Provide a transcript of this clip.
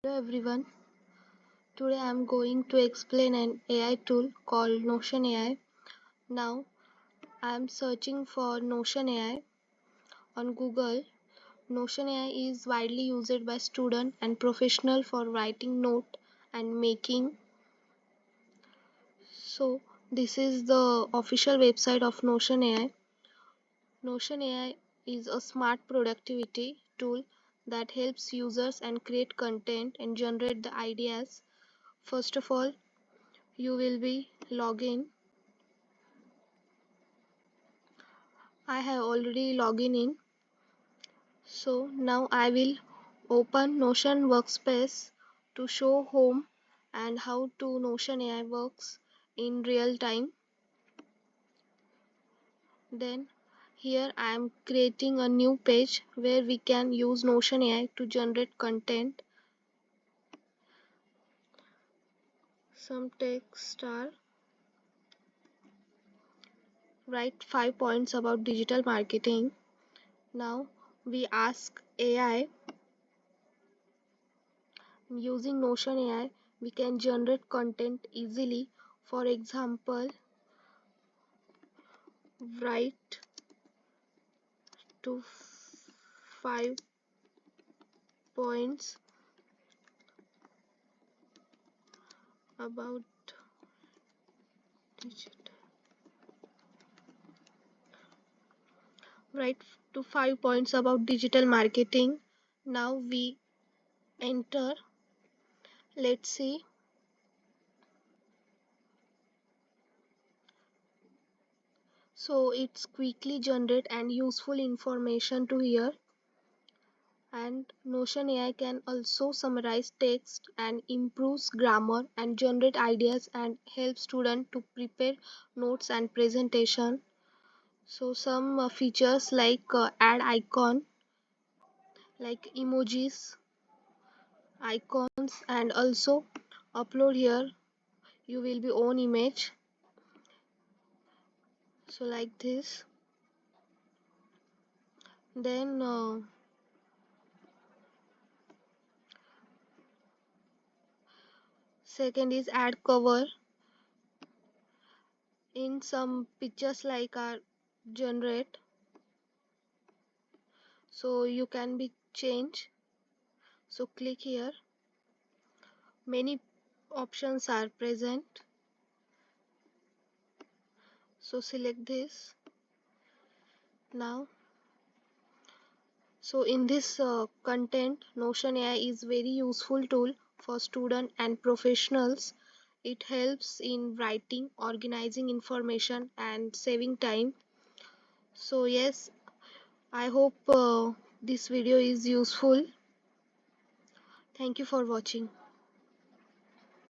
Hello everyone, today I am going to explain an AI tool called Notion AI. Now I am searching for Notion AI on Google. Notion AI is widely used by students and professionals for writing notes and making. So this is the official website of Notion AI. Notion AI is a smart productivity tool that helps users and create content and generate the ideas. First of all, you will be login. I have already logged in. So now I will open Notion workspace to show home and how to Notion AI works in real time. Then here I am creating a new page where we can use Notion AI to generate content. Some text are write 5 points about digital marketing. Now we ask AI. Using Notion AI, we can generate content easily. For example, write to 5 points about digital. Write to 5 points about digital marketing. Now we enter. Let's see. So it's quickly generate and useful information to hear. And Notion AI can also summarize text and improves grammar and generate ideas and help students to prepare notes and presentation. So some features like add icon, like emojis, icons, and also upload here. You will be own image. So like this. Then second is add cover. In some pictures like are generate, so you can be change. So click here. Many options are present. So select this. Now so in this content, Notion AI is very useful tool for students and professionals. It helps in writing, organizing information and saving time. So yes, I hope this video is useful. Thank you for watching.